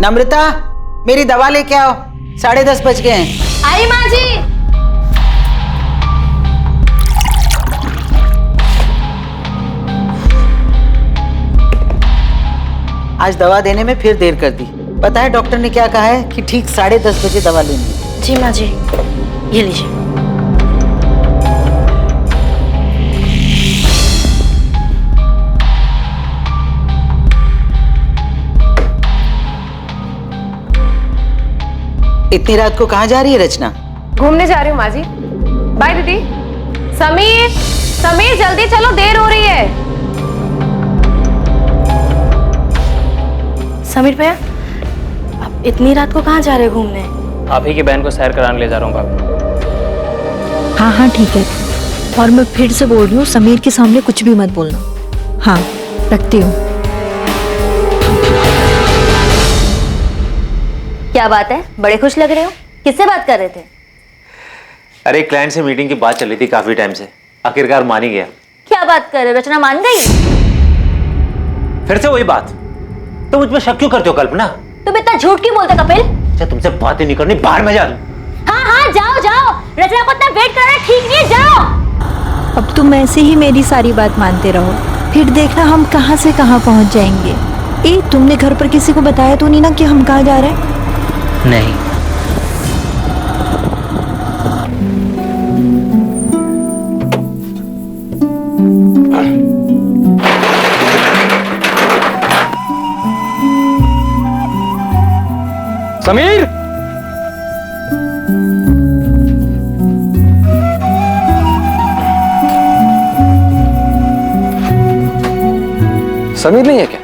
नम्रता, मेरी दवा लेके आओ। 10:30 बज गए हैं। आई माँ जी। आज दवा देने में फिर देर कर दी। पता है डॉक्टर ने क्या कहा है कि ठीक 10:30 बजे दवा लेनी है। जी माँ जी, ये लीजिए। इतनी रात को कहाँ जा रही है रचना? घूमने जा रही हूँ माँ जी। बाय दीदी। समीर, समीर जल्दी चलो, देर हो रही है। समीर भैया, आप इतनी रात को कहाँ जा रहे हो घूमने? आप ही की बहन को सैर कराने ले जा रहा हूँ भाभी। हाँ हाँ ठीक है, और मैं फिर से बोल रही हूँ, समीर के सामने कुछ भी मत बोलना। हाँ, रखती हूँ। क्या बात है, बड़े खुश लग रहे हो? किससे बात कर रहे थे? अरे क्लाइंट से मीटिंग की बात चल रही थी काफी टाइम से, आखिरकार मान ही गया। क्या बात कर रहे हो, रचना मान गई? फिर से वही बात, तो मुझ पर शक क्यों करते हो कल्पना? तुम इतना झूठ क्यों बोलते कपिल? अच्छा तुमसे बातें नहीं करनी, बाहर में जा दूं। हाँ हाँ जाओ जाओ, रचना को इतना वेट करना ठीक नहीं है, जाओ। अब तुम ऐसे ही मेरी सारी बात मानते रहो, फिर देखना हम कहाँ से कहाँ पहुँच जाएंगे। ए, तुमने घर पर किसी को बताया तो नहीं ना कि हम कहाँ जा रहे हैं? नहीं। समीर, समीर नहीं है क्या?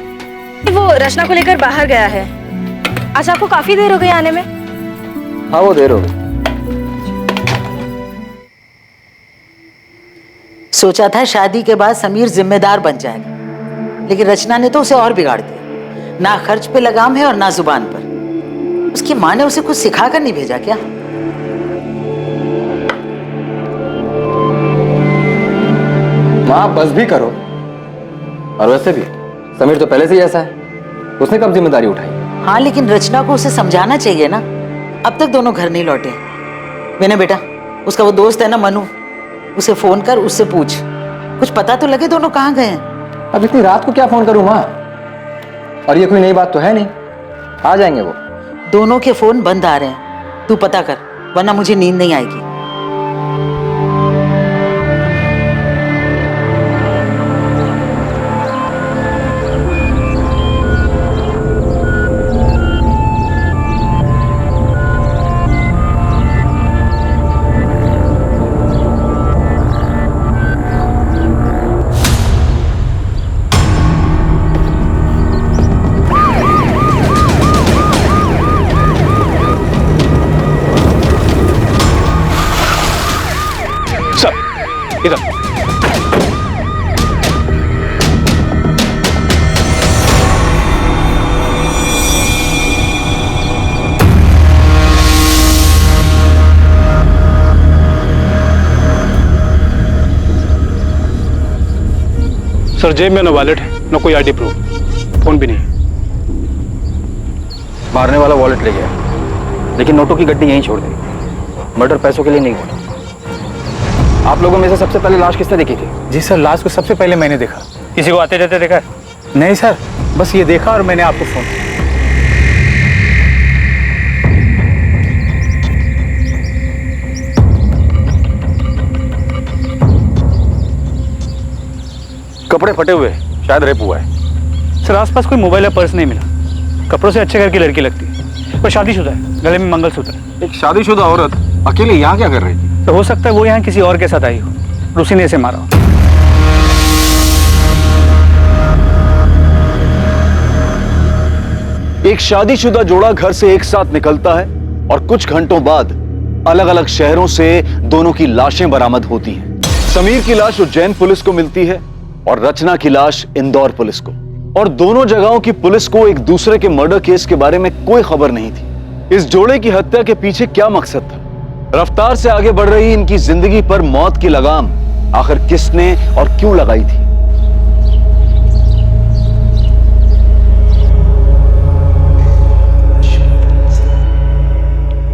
वो रचना को लेकर बाहर गया है। आज आपको काफी देर हो गई आने में। हाँ वो देर हो गई। सोचा था शादी के बाद समीर जिम्मेदार बन जाएगा, लेकिन रचना ने तो उसे और बिगाड़ दिया। ना खर्च पे लगाम है और ना जुबान पर। उसकी माँ ने उसे कुछ सिखा कर नहीं भेजा क्या? माँ बस भी करो। और वैसे भी समीर तो पहले से ही ऐसा है, उसने कब जिम्मेदारी उठाई? हाँ, लेकिन रचना को उसे समझाना चाहिए ना। अब तक दोनों घर नहीं लौटे। मैंने बेटा, उसका वो दोस्त है ना मनु, उसे फोन कर, उससे पूछ, कुछ पता तो लगे दोनों कहाँ गए हैं। अब इतनी रात को क्या फोन करूं माँ? और ये कोई नई बात तो है नहीं, आ जाएंगे वो। दोनों के फोन बंद आ रहे हैं, तू पता कर, वरना मुझे नींद नहीं आएगी। इधर सर, जेब में न वॉलेट है, न कोई आईडी प्रूफ, फोन भी नहीं। मारने वाला वॉलेट ले गया, लेकिन नोटों की गड्डी यहीं छोड़ दी। मर्डर पैसों के लिए नहीं हुआ। आप लोगों में से सबसे पहले लाश किसने देखी थी? जी सर, लाश को सबसे पहले मैंने देखा। किसी को आते जाते देखा है? नहीं सर, बस ये देखा और मैंने आपको फोन किया। कपड़े फटे हुए, शायद रेप हुआ है। सर, आसपास कोई मोबाइल या पर्स नहीं मिला। कपड़ों से अच्छे घर की लड़की लगती है, पर शादीशुदा है, गले में मंगलसूत्र है। एक शादीशुदा औरत अकेले यहाँ क्या कर रही थी? तो हो सकता है वो यहाँ किसी और के साथ आई हो और उसी ने इसे मारा हो। एक शादीशुदा जोड़ा घर से एक साथ निकलता है और कुछ घंटों बाद अलग अलग शहरों से दोनों की लाशें बरामद होती हैं। समीर की लाश उज्जैन पुलिस को मिलती है और रचना की लाश इंदौर पुलिस को। और दोनों जगहों की पुलिस को एक दूसरे के मर्डर केस के बारे में कोई खबर नहीं थी। इस जोड़े की हत्या के पीछे क्या मकसद था? रफ्तार से आगे बढ़ रही इनकी जिंदगी पर मौत की लगाम आखिर किसने और क्यों लगाई थी?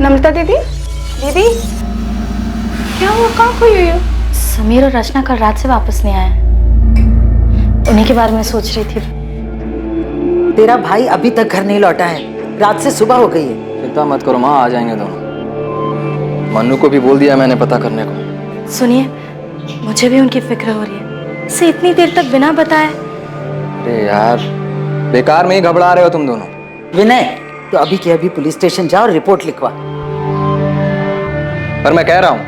नम्रता दीदी, दीदी क्या हुआ, कहाँ खोई हुई हो? समीर और रचना कल रात से वापस नहीं आए। उन्हीं के बारे में सोच रही थी। तेरा भाई अभी तक घर नहीं लौटा है, रात से सुबह हो गई है। चिंता मत करो माँ, आ जाएंगे दोनों। मन्नू को भी बोल दिया मैंने पता करने को। सुनिए, मुझे भी उनकी फिक्र हो रही है। इसे इतनी देर तक बिना बताए। अरे यार, बेकार में ही घबरा रहे हो तुम दोनों। विनय, तो अभी के अभी पुलिस स्टेशन जाओ और रिपोर्ट लिखवा। पर मैं कह रहा हूं,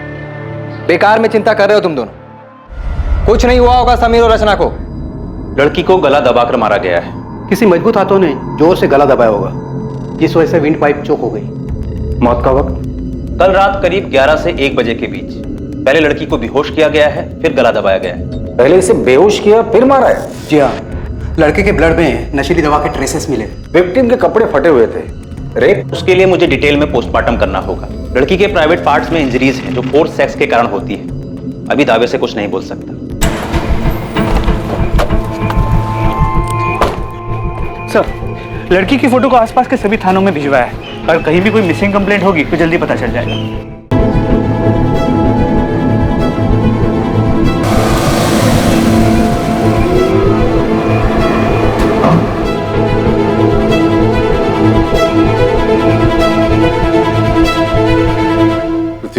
बेकार में चिंता कर रहे हो तुम दोनों। कुछ नहीं हुआ होगा समीर और रचना को। लड़की को गला दबाकर मारा गया है। किसी मजबूत हाथों ने जोर से गला दबाया होगा, जिस वजह से विंड पाइप चोक हो गई। मौत का वक्त कल रात करीब 11 से 1 बजे के बीच। पहले लड़की को बेहोश किया गया है, फिर गला दबाया गया है। पहले इसे बेहोश किया फिर मारा है? जी हाँ, लड़के के ब्लड में नशीली दवा के ट्रेसेस मिले। विक्टिम के कपड़े फटे हुए थे। रेप? उसके लिए मुझे डिटेल में पोस्टमार्टम करना होगा। लड़की के प्राइवेट पार्ट्स में इंजरीज हैं जो फोर्स सेक्स के कारण होती है। अभी दावे से कुछ नहीं बोल सकता। सर, लड़की की फोटो को आसपास के सभी थानों में भिजवाया है। अगर कहीं भी कोई मिसिंग कंप्लेंट होगी तो जल्दी पता चल जाएगा।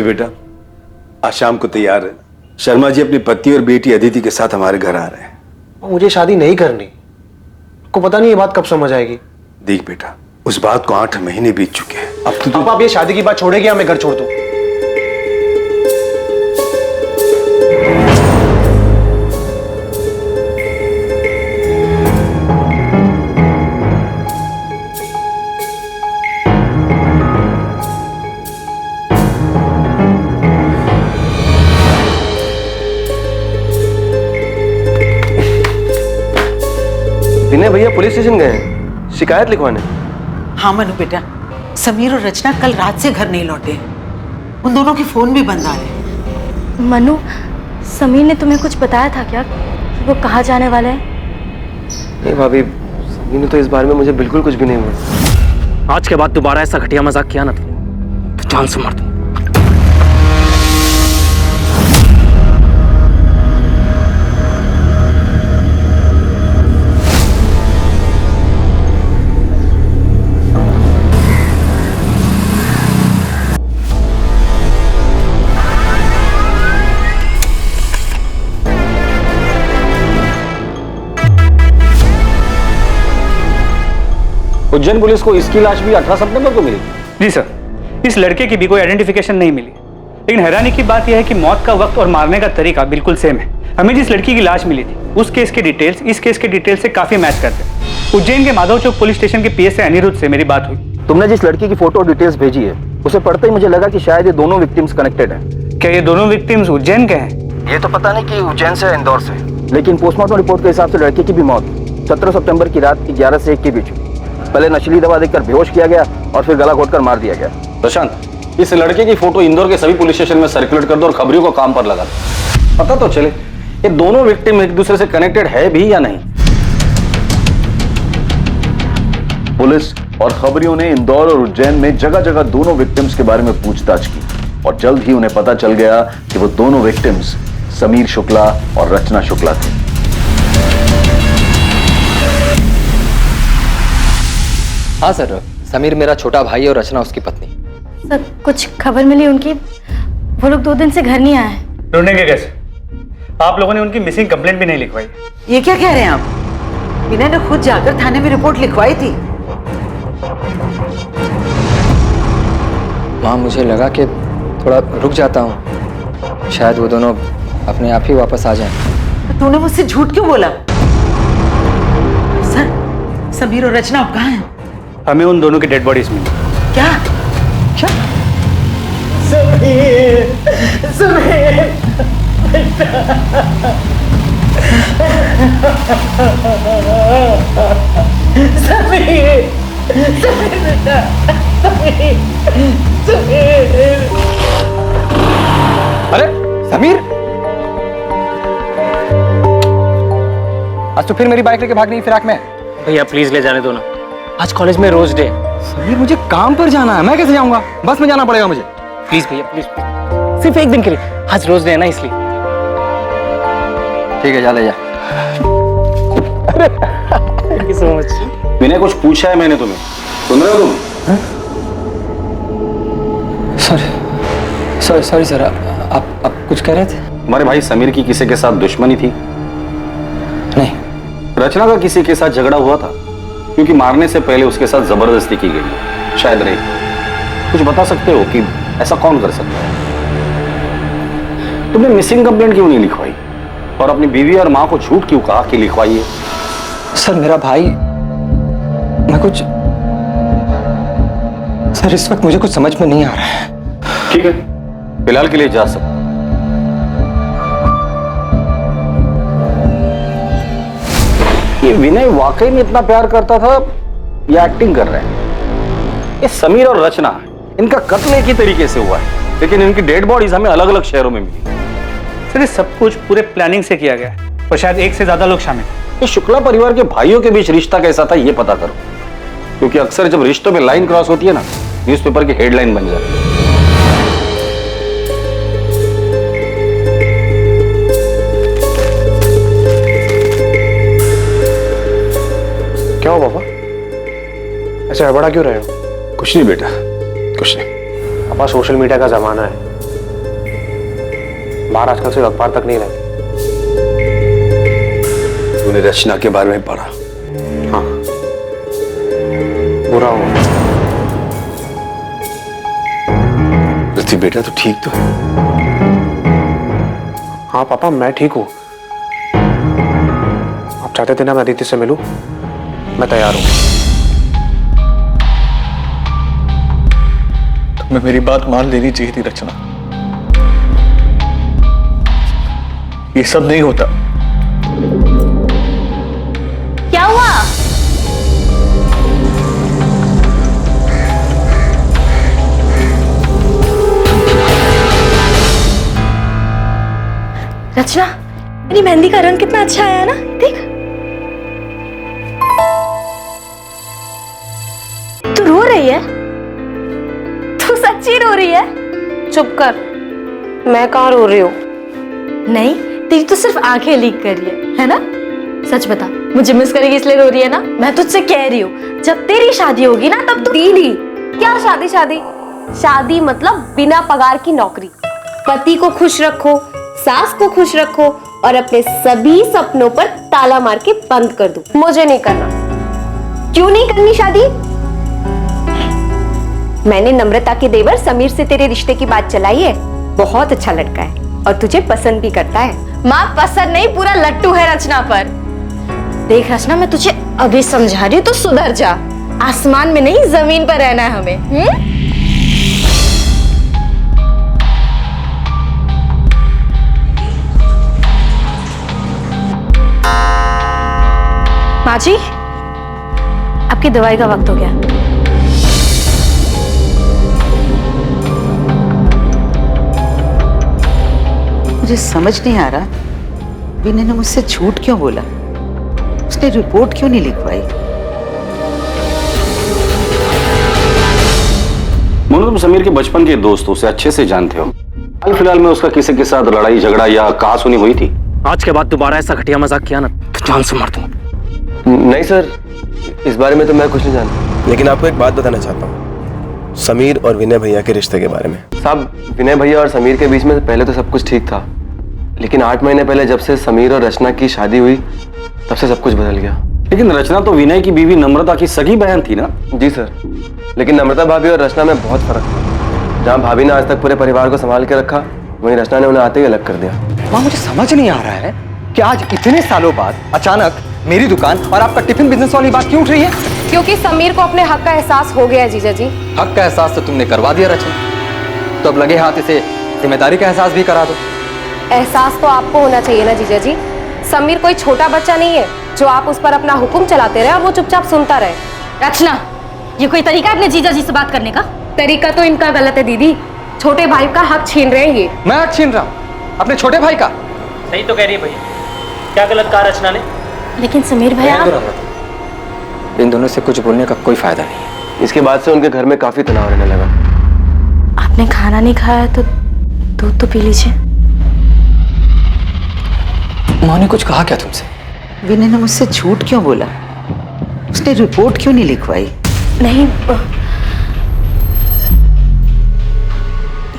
बेटा, आज शाम को तैयार है। शर्मा जी अपनी पत्नी और बेटी अदिति के साथ हमारे घर आ रहे हैं। मुझे शादी नहीं करनी। को पता नहीं ये बात कब समझ आएगी। देख बेटा, उस बात को 8 महीने बीत चुके हैं। अब तो आप ये शादी की बात छोड़ेगी या मैं घर छोड़ दूं? विनय भैया पुलिस स्टेशन गए हैं शिकायत लिखवाने। हाँ मनु बेटा, समीर और रचना कल रात से घर नहीं लौटे। उन दोनों के फोन भी बंद आ रहे हैं। मनु, समीर ने तुम्हें कुछ बताया था क्या कि वो कहाँ जाने वाले हैं? नहीं भाभी, समीर ने तो इस बारे में मुझे बिल्कुल कुछ भी नहीं बोला। आज के बाद दोबारा ऐसा घटिया मजाक किया ना तो जान से मार दूं। उज्जैन पुलिस को इसकी लाश भी 18 सितंबर को मिली। जी सर, इस लड़के की भी कोई आइडेंटिफिकेशन नहीं मिली। लेकिन हैरानी की बात यह है कि मौत का वक्त और मारने का तरीका बिल्कुल सेम है। हमें जिस लड़की की लाश मिली थी उस केस के डिटेल्स इस केस के डिटेल्स से काफी मैच करते हैं। उज्जैन के माधव चौक पुलिस स्टेशन के पीएसआई अनिरुद्ध से मेरी बात हुई। तुमने जिस लड़की की फोटो डिटेल्स भेजी है उसे पढ़ते ही मुझे लगा कि शायद ये दोनों विक्टिम्स कनेक्टेड हैं। क्या ये दोनों विक्टिम्स उज्जैन के हैं? ये तो पता नहीं कि उज्जैन से इंदौर से, लेकिन पोस्टमार्टम रिपोर्ट के हिसाब से लड़के की भी मौत 17 सितंबर की रात 11 से 1 के बीच हुई। पहले नशीली दवा देकर बेहोश किया गया और फिर गला घोटकर मार दिया गया। प्रशांत, इस लड़के की फोटो इंदौर के सभी पुलिस स्टेशन में सर्कुलेट कर दो और खबरियों को काम पर लगा दो। पता तो चले ये दोनों विक्टिम एक दूसरे से कनेक्टेड है भी या नहीं। पुलिस और खबरियों ने इंदौर और उज्जैन में जगह जगह दोनों विक्टिम्स के बारे में पूछताछ की और जल्द ही उन्हें पता चल गया कि वो दोनों विक्टिम्स समीर शुक्ला और रचना शुक्ला थे। हाँ सर, समीर मेरा छोटा भाई और रचना उसकी पत्नी। सर, कुछ खबर मिली उनकी? वो लोग 2 दिन से घर नहीं आए। ढूंढेंगे कैसे? आप लोगों ने उनकी मिसिंग कंप्लेंट भी नहीं लिखवाई। ये क्या कह रहे हैं आप? विनय ने खुद जाकर थाने में रिपोर्ट लिखवाई थी। माँ, मुझे लगा कि थोड़ा रुक जाता हूँ, शायद वो दोनों अपने आप ही वापस आ जाएं। तो तूने मुझसे झूठ क्यों बोला? सर, समीर और रचना अब कहाँ हैं? हमें उन दोनों की डेड बॉडीज मिली। क्या? क्या? समीर, समीर, समीर, समीर बेटा, समीर, समीर। अरे समीर, आज तो फिर मेरी बाइक लेके भागने की फिराक में। भैया प्लीज ले जाने दो ना, आज कॉलेज में रोज डे, समीर मुझे काम पर जाना है, मैं कैसे जाऊंगा? बस में जाना पड़ेगा मुझे। प्लीज भैया प्लीज, सिर्फ एक दिन के लिए, आज रोज देना इसलिए। ठीक है, जा ले जा। Thank you so much. Vinay कुछ पूछा है मैंने तुम्हें, सुन रहे हो तुम? सॉरी सर, आप कुछ कह रहे थे? तुम्हारे भाई समीर की किसी के साथ दुश्मनी थी? नहीं। रचना का किसी के साथ झगड़ा हुआ था? क्योंकि मारने से पहले उसके साथ जबरदस्ती की गई, शायद रही। कुछ बता सकते हो कि ऐसा कौन कर सकता है? तुमने मिसिंग कंप्लेंट क्यों नहीं लिखवाई और अपनी बीवी और मां को झूठ क्यों कहा कि लिखवाइए? सर मेरा भाई, मैं कुछ, सर इस वक्त मुझे कुछ समझ में नहीं आ रहा है। ठीक है, फिलहाल के लिए जा सकते। ये विनय वाकई में इतना प्यार करता था या एक्टिंग कर रहे हैं? ये समीर और रचना, इनका कत्ल एक ही तरीके से हुआ है, लेकिन इनकी डेड बॉडीज हमें अलग अलग शहरों में मिली। सर ये सब कुछ पूरे प्लानिंग से किया गया है और शायद एक से ज्यादा लोग शामिल हैं। ये शुक्ला परिवार के भाइयों के बीच रिश्ता कैसा था ये पता करो, क्योंकि अक्सर जब रिश्तों में लाइन क्रॉस होती है ना, न्यूज़पेपर की हेडलाइन बन जाती है। क्या हो पापा, ऐसे हड़बड़ा क्यों रहे हो? कुछ नहीं बेटा, कुछ नहीं। पापा सोशल मीडिया का जमाना है, बाहर आजकल से अखबार तक नहीं रहते। तूने रचना के बारे में पढ़ा? हाँ, बुरा हो। पृथ्वी बेटा तू ठीक तो है? हाँ पापा मैं ठीक हूँ। आप चाहते थे ना मैं अदिति से मिलूं, मैं तैयार हूँ। तुम्हें मेरी बात मान लेनी चाहिए थी रचना। ये सब नहीं होता। क्या हुआ? रचना, मेरी मेहंदी का रंग कितना अच्छा आया ना, देख। तू रो रही है? तू सच्ची रो रही है? चुप कर, मैं कहाँ रो रही हूँ? नहीं, तेरी तो सिर्फ आंखें लीक कर रही है ना? सच बता, मुझे मिस करेगी इसलिए रो रही है ना? मैं तुझसे कह रही हूँ, जब तेरी शादी होगी ना तब तू। दीदी, क्या शादी? शादी मतलब बिना पगार की नौकरी। पति को खुश रखो, सास को खुश रखो और अपने सभी सपनों पर ताला मार के बंद कर दो। मुझे नहीं करना। क्यों नहीं करनी शादी? मैंने नम्रता के देवर समीर से तेरे रिश्ते की बात चलाई है। बहुत अच्छा लड़का है और तुझे पसंद भी करता है। माँ पसंद नहीं, पूरा लट्टू है रचना पर। देख रचना, मैं तुझे अभी समझा रही हूँ, तो सुधर जा। आसमान में नहीं जमीन पर रहना है हमें। माँ जी, आपकी दवाई का वक्त हो गया। मुझे समझ नहीं आ रहा विनय ने मुझसे झूठ क्यों बोला, उसने रिपोर्ट क्यों नहीं लिखवाई। मोनू, तुम समीर के बचपन के दोस्त हो, उसे अच्छे से जानते हो। हाल फिलहाल में उसका किसी के साथ लड़ाई झगड़ा या कहासुनी हुई थी? आज के बाद दोबारा ऐसा घटिया मजाक किया ना तो जान से मार दूंगा। नहीं सर, इस बारे में तो मैं कुछ नहीं जानता। लेकिन आपको एक बात बताना चाहता हूँ, समीर और विनय भैया के रिश्ते के बारे में। साहब, विनय भैया और समीर के बीच में पहले तो सब कुछ ठीक था, लेकिन 8 महीने पहले जब से समीर और रचना की शादी हुई तब से सब कुछ बदल गया। लेकिन रचना तो विनय की बीवी नम्रता की सगी बहन थी ना? जी सर, लेकिन नम्रता भाभी और रचना में बहुत फर्क था। जहाँ भाभी ने आज तक पूरे परिवार को संभाल के रखा, वहीं रचना ने उन्हें आते ही अलग कर दिया। वहाँ मुझे समझ नहीं आ रहा है कि आज इतने सालों बाद अचानक मेरी दुकान और आपका टिफिन बिजनेस वाली बात क्यों उठ रही है? क्योंकि समीर को अपने हक का एहसास हो गया है जीजा जी। हक का एहसास तो तुमने करवा दिया रचना, तो अब लगे हाथ इसे जिम्मेदारी का एहसास भी करा दो। एहसास तो आपको होना चाहिए ना जीजा जी। समीर कोई छोटा बच्चा नहीं है जो आप उस पर अपना हुक्म चलाते रहे और वो चुपचाप सुनता रहे। रचना, ये कोई तरीका है अपने जीजा जी से बात करने का? तरीका तो इनका गलत है दीदी। छोटे भाई का हक छीन रहे हैं ये। मैं हक छीन रहा हूँ अपने छोटे भाई का? सही तो कह रही है भैया, क्या गलत कहा रचना ने? लेकिन समीर भैया, इन दोनों से कुछ बोलने का कोई फायदा नहीं है। इसके बाद से उनके घर में काफी तनाव रहने लगा। आपने खाना नहीं खाया तो दूध तो पी लीजिए। माँ ने कुछ कहा क्या तुमसे? विनय ने मुझसे झूठ क्यों बोला? उसने रिपोर्ट क्यों नहीं लिखवाई? नहीं,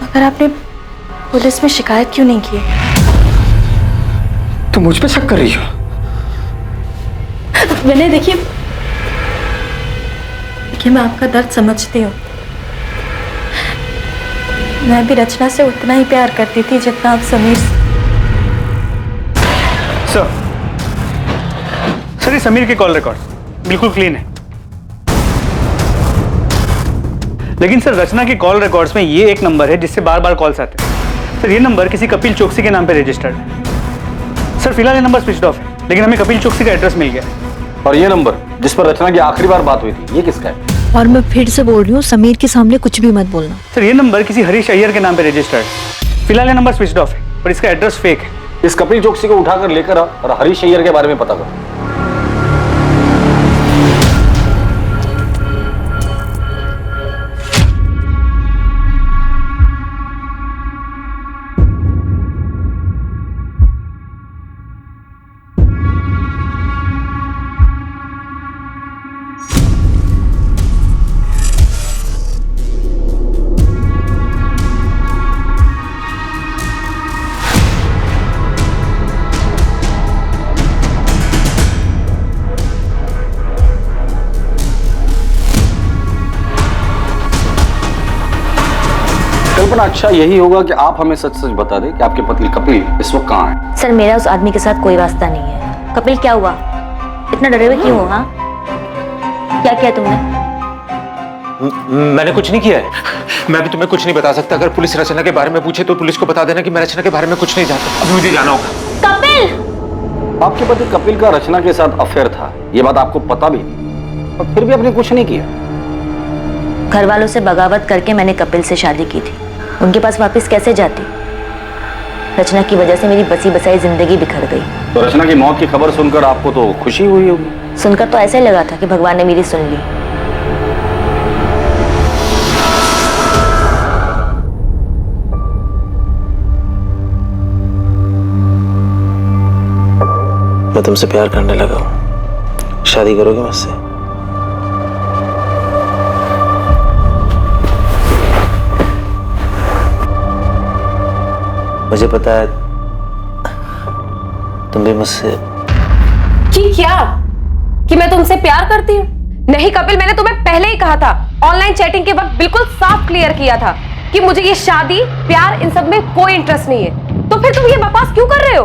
मगर आपने पुलिस में शिकायत क्यों नहीं की? तुम मुझ पे शक कर रही हो? विनय देखिए, मैं आपका दर्द समझती हूँ। मैं भी रचना से उतना ही प्यार करती थी जितना आप समीर से। सर ये समीर के कॉल रिकॉर्ड बिल्कुल क्लीन है, लेकिन सर रचना के कॉल रिकॉर्ड्स में ये एक नंबर है जिससे बार बार कॉल्स आते हैं। सर ये नंबर किसी कपिल चौकसी के नाम पे रजिस्टर्ड है। सर फिलहाल ये नंबर स्विच ऑफ है, लेकिन हमें कपिल चौकसी का एड्रेस मिल गया। और ये नंबर जिस पर रचना की आखिरी बार बात हुई थी, ये किसका है? और मैं फिर से बोल रही हूँ, समीर के सामने कुछ भी मत बोलना। सर ये नंबर किसी हरीश अय्यर के नाम पे रजिस्टर्ड है। फिलहाल ये नंबर स्विच ऑफ है, पर इसका एड्रेस फेक है। इस कपिल चौकसी को उठाकर लेकर आ और हरीश अय्यर के बारे में पता करो। कल्पना, अच्छा यही होगा कि आप हमें सच सच बता दें कि आपके पति कपिल इस वक्त कहाँ है? सर मेरा उस आदमी के साथ कोई वास्ता नहीं है। कपिल क्या हुआ? इतना डरे हुए क्यों हो? हाँ, क्या किया तुमने? मैंने कुछ नहीं किया है। मैं भी तुम्हें कुछ नहीं बता सकता। अगर पुलिस रचना के बारे में पूछे तो पुलिस को बता देना कि मैं रचना के बारे में कुछ नहीं जानता। अभी मुझे जाना होगा। कपिल! आपके पति कपिल का रचना के साथ अफेयर था, ये बात आपको पता भी थी, और फिर भी आपने कुछ नहीं किया। घर वालों से बगावत करके मैंने कपिल से शादी की थी। उनके पास वापस कैसे जाती? रचना की वजह से मेरी बसी बसाई जिंदगी बिखर गई। तो रचना की मौत की खबर सुनकर आपको तो खुशी हुई होगी? सुनकर तो ऐसे लगा था कि भगवान ने मेरी सुन ली। मैं तुमसे प्यार करने लगा हूँ। शादी करोगे मुझसे? मुझे पता है तुम भी मुझसे। कि क्या? कि मैं तुमसे प्यार करती हूँ? नहीं कपिल, मैंने तुम्हें पहले ही कहा था। ऑनलाइन चैटिंग के वक्त बिल्कुल साफ क्लियर किया था कि मुझे ये शादी, प्यार, इन सब में कोई इंटरेस्ट नहीं है। तो फिर तुम ये बकवास क्यों कर रहे हो?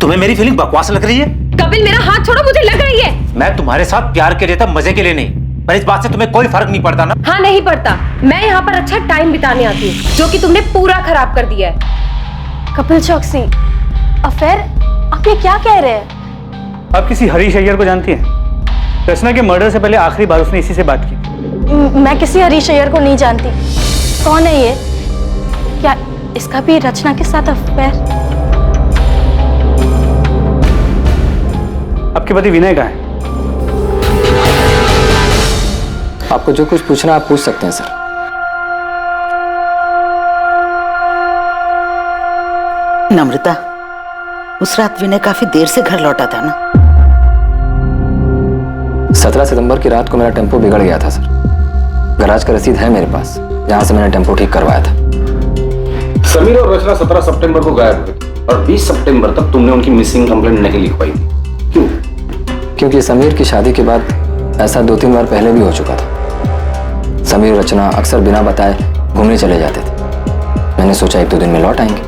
तुम्हें मेरी फीलिंग बकवास लग रही है? कपिल मेरा हाथ छोड़ो, मुझे लग रही है। मैं तुम्हारे साथ प्यार के लिए था, मजे के लिए नहीं। पर इस बात से तुम्हें कोई फर्क नहीं पड़ता ना? हाँ नहीं पड़ता। मैं यहाँ पर अच्छा टाइम बिताने आती हूँ, जो कि तुमने पूरा खराब कर दिया है। कपिल चौकसी अफेयर? आप ये क्या कह रहे हैं? आप किसी हरीश अय्यर को जानती हैं? रचना के मर्डर से पहले आखिरी बार उसने इसी से बात की थी। मैं किसी हरीश अय्यर को नहीं जानती। कौन है ये? क्या इसका भी रचना के साथ अफेयर? आपके पति विनय कहाँ है? आपको जो कुछ पूछना आप पूछ सकते हैं सर। नम्रता, उस रात विनय काफी देर से घर लौटा था ना? 17 सितंबर की रात को मेरा टेम्पो बिगड़ गया था सर। गराज का रसीद है मेरे पास, जहां से मैंने टेम्पो ठीक करवाया था। समीर और रचना 17 सितंबर को गायब हुए थे और 20 सितंबर तक तुमने उनकी मिसिंग कंप्लेंट नहीं लिखवाई थी। क्यों? क्योंकि समीर की शादी के बाद ऐसा 2-3 बार पहले भी हो चुका था। समीर और रचना अक्सर बिना बताए घूमने चले जाते थे। मैंने सोचा 1-2 दिन में लौट आएंगे।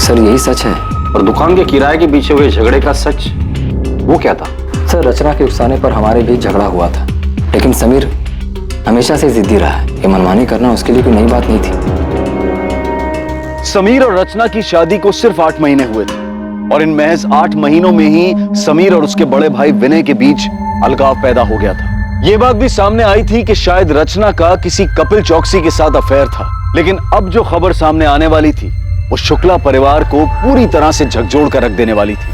सर यही सच है। और दुकान के किराए के पीछे हुए झगड़े का सच, वो क्या था? सर रचना के उकसाने पर हमारे बीच झगड़ा हुआ था, लेकिन समीर हमेशा से जिद्दी रहा है। ये मनमानी करना उसके लिए कोई नई बात नहीं थी। समीर और रचना की शादी को सिर्फ 8 महीने हुए थे और इन महज 8 महीनों में ही समीर और उसके बड़े भाई विनय के बीच अलगाव पैदा हो गया था। ये बात भी सामने आई थी कि शायद रचना का किसी कपिल चौकसी के साथ अफेयर था, लेकिन अब जो खबर सामने आने वाली थी वो शुक्ला परिवार को पूरी तरह से झकझोर कर रख देने वाली थी।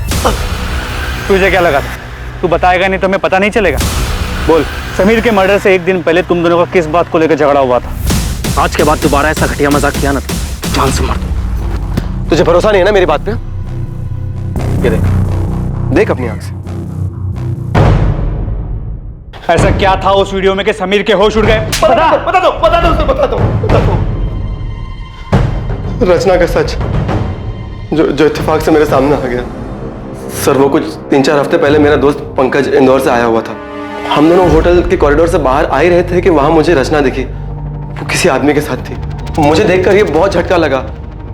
तुझे क्या लगा था? तू बताएगा नहीं तो हमें पता नहीं चलेगा? बोल। समीर के मर्डर से एक दिन पहले तुम दोनों का किस बात को लेकर झगड़ा हुआ था? आज के बाद दोबारा ऐसा घटिया मजाक किया ना तो जान से मार दूं। तुझे भरोसा नहीं है ना मेरी बात पे? ये देख, देख अपनी आंख से। ऐसा क्या था उस वीडियो में कि समीर के होश उड़ गए? बता दो। रचना का सच जो इत्तेफाक से मेरे सामने आ गया। सर वो कुछ 3-4 हफ्ते पहले मेरा दोस्त पंकज इंदौर से आया हुआ था। हम दोनों होटल के कॉरिडोर से बाहर आ ही रहे थे कि वहां मुझे रचना दिखी। वो किसी आदमी के साथ थी। मुझे देखकर ये बहुत झटका लगा।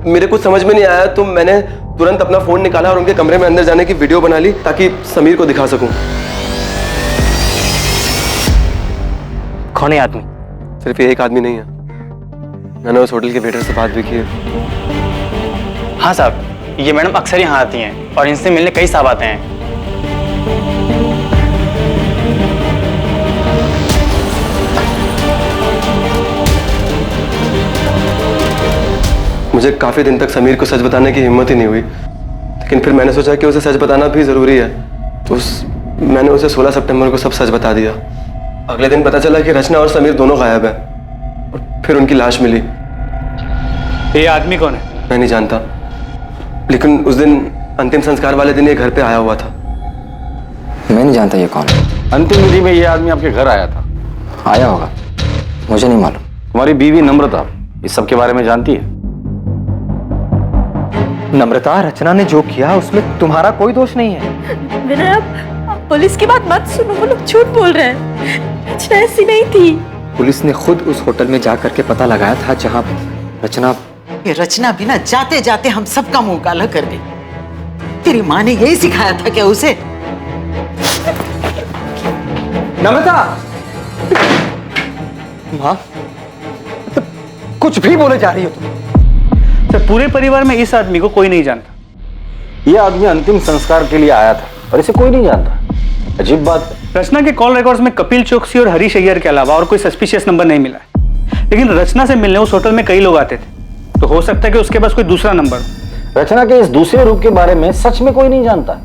मेरे कुछ समझ में नहीं आया तो मैंने तुरंत अपना फोन निकाला और उनके कमरे में अंदर जाने की वीडियो बना ली ताकि समीर को दिखा सकूं। कौन है आदमी? सिर्फ ये एक आदमी नहीं है, मैंने उस होटल के वेटर से बात भी की है। हाँ साहब, ये मैडम अक्सर यहाँ आती हैं और इनसे मिलने कई साहब आते हैं। मुझे काफी दिन तक समीर को सच बताने की हिम्मत ही नहीं हुई, लेकिन फिर मैंने सोचा कि उसे सच बताना भी जरूरी है, तो मैंने उसे 16 सितंबर को सब सच बता दिया। अगले दिन पता चला कि रचना और समीर दोनों गायब हैं और फिर उनकी लाश मिली। ये आदमी कौन है? मैं नहीं जानता, लेकिन उस दिन अंतिम संस्कार वाले दिन ये घर पे आया हुआ था। मैं नहीं जानता ये कौन है। अंतिम विधि में ये आदमी आपके घर आया था? आया होगा, मुझे नहीं मालूम। तुम्हारी बीवी नम्रता इस सब के बारे में जानती है? नम्रता, रचना ने जो किया उसमें तुम्हारा कोई दोष नहीं है। विनय, आप पुलिस की बात मत सुनो, वो लोग झूठ बोल रहे हैं। रचना ऐसी नहीं थी। पुलिस ने खुद उस होटल में जा करके पता लगाया था जहां रचना। ये रचना भी ना जाते जाते हम सबका मुंह काला कर गई। तेरी माँ ने यही सिखाया था क्या उसे? नम्रता! माँ, कुछ भी बोले जा रही हो तुम। सर, पूरे परिवार में इस आदमी को कोई नहीं जानता। ये आदमी अंतिम संस्कार के लिए आया था और इसे कोई नहीं जानता। अजीब बात है। रचना के कॉल रिकॉर्ड्स में कपिल चौकसी और हरीश अय्यर के अलावा और कोई सस्पिशियस नंबर नहीं मिला है। लेकिन रचना से मिलने उस होटल में कई लोग आते थे, तो हो सकता है कि उसके पास कोई दूसरा नंबर हो। रचना के इस दूसरे रूप के बारे में सच में कोई नहीं जानता।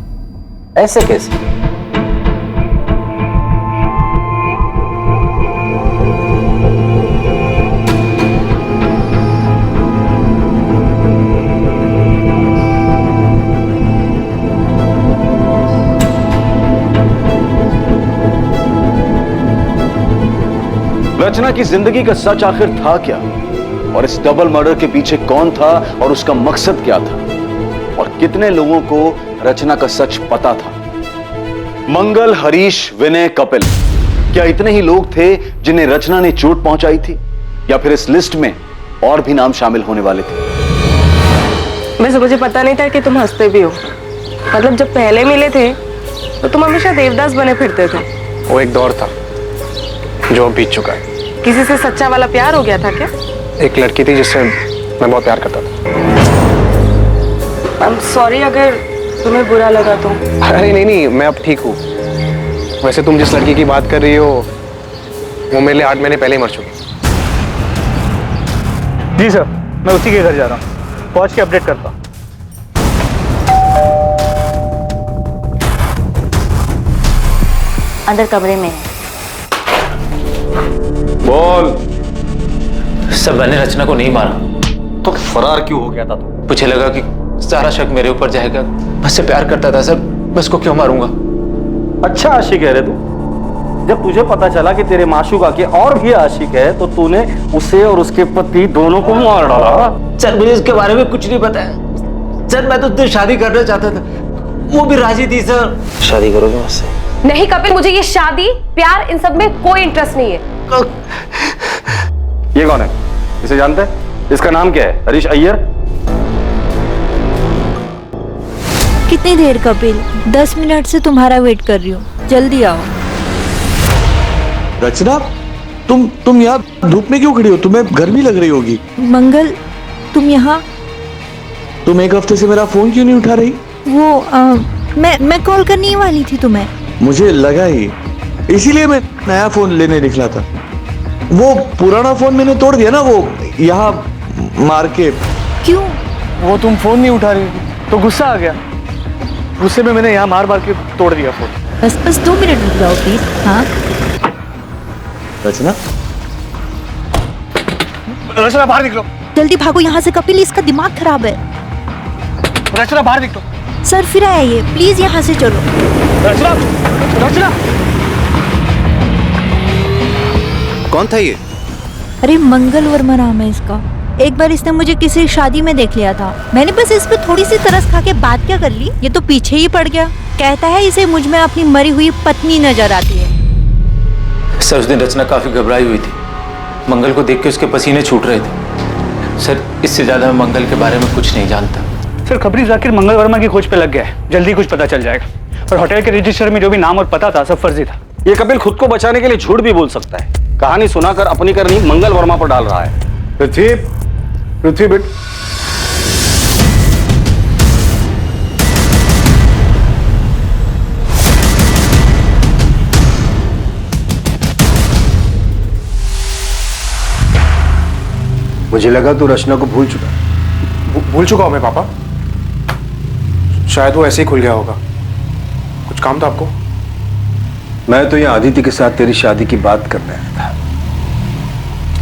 ऐसे कैसे? रचना की जिंदगी का सच आखिर था क्या, और इस डबल मर्डर के पीछे कौन था और उसका मकसद क्या था, और कितने लोगों को रचना का सच पता था? मंगल, हरीश, विनय, कपिल, क्या इतने ही लोग थे जिन्हें रचना ने चोट पहुंचाई थी, या फिर इस लिस्ट में और भी नाम शामिल होने वाले थे? वैसे मुझे पता नहीं था कि तुम हंसते भी हो। मतलब जब पहले मिले थे तो तुम हमेशा देवदास बने फिरते थे। वो एक दौर था जो अब बीत चुका है। किसी से सच्चा वाला प्यार हो गया था क्या? एक लड़की थी जिससे मैं बहुत प्यार करता था। आई एम सॉरी अगर तुम्हें बुरा लगा तो। अरे नहीं, मैं अब ठीक हूँ। वैसे तुम जिस लड़की की बात कर रही हो वो मेरे लिए 8 महीने पहले ही मर चुकी। जी सर, मैं उसी के घर जा रहा हूँ, पहुंच के अपडेट करता हूँ। अंदर कमरे में है। बोल। सर, मैंने रचना को नहीं मारा। तो फरार क्यों हो गया था तू? मुझे लगा कि सारा शक मेरे ऊपर जाएगा। मैं उससे प्यार करता था सर, मैं उसको क्यों मारूंगा? अच्छा आशिक है रे तू। जब तुझे पता चला कि तेरे माशूका के और भी आशिक है तो तूने उसे और उसके पति दोनों को मार डाला। सर, मुझे इसके बारे में कुछ नहीं पता है। सर, मैं तो उससे शादी करना चाहता था, वो भी राजी थी सर। शादी करोगे मुझसे? नहीं कपिल, मुझे ये शादी प्यार इन सब में कोई इंटरेस्ट नहीं है। ये कौन है? इसे जानते हैं? इसका नाम क्या है? हरीश अय्यर। कितनी देर कपिल? 10 मिनट से तुम्हारा वेट कर रही हूँ, जल्दी आओ। रचना, तुम यहाँ धूप में क्यों खड़ी हो? तुम्हें गर्मी लग रही होगी। मंगल, तुम यहाँ? तुम एक हफ्ते से मेरा फोन क्यों नहीं उठा रही? वो मैं कॉल करने ही वाली थी तुम्हें। मुझे लगा ही, इसीलिए मैं नया फोन लेने निकला था। वो पुराना फोन मैंने तोड़ दिया ना, वो यहाँ मार के। क्यों? वो तुम फोन नहीं उठा रही थी तो गुस्सा आ गया, गुस्से में मैंने यहाँ मार मार के तोड़ दिया फोन। बस 2 मिनट रुक जाओ प्लीज। हाँ रचना, रचना बाहर निकलो। जल्दी भागो यहाँ से कपिल, इसका दिमाग खराब है। रचना बाहर निकलो। सर फिर आया ये, प्लीज यहाँ से चलो। रचना, रचना। कौन था ये? अरे मंगल वर्मा नाम है इसका। एक बार इसने मुझे किसी शादी में देख लिया था, मैंने बस इस पे थोड़ी सी तरस खा के बात क्या कर ली, ये तो पीछे ही पड़ गया। कहता है इसे मुझ में अपनी मरी हुई पत्नी नजर आती है। सर उस दिन रचना काफी घबराई हुई थी, मंगल को देख के उसके पसीने छूट रहे थे। सर इससे ज्यादा मैं मंगल के बारे में कुछ नहीं जानता। सर खबरी जाकिर मंगल वर्मा की खोज पे लग गया है, जल्दी कुछ पता चल जाएगा। और होटल के रजिस्टर में जो भी नाम और पता था सब फर्जी था। ये कपिल खुद को बचाने के लिए झूठ भी बोल सकता है, कहानी सुनाकर अपनी करनी मंगल वर्मा पर डाल रहा है। पृथ्वी बेट, मुझे लगा तू रचना को भूल चुका। भूल चुका हूं मैं पापा, शायद वो ऐसे ही खुल गया होगा। कुछ काम था आपको? मैं तो यहाँ आदित्य के साथ तेरी शादी की बात करने आया था।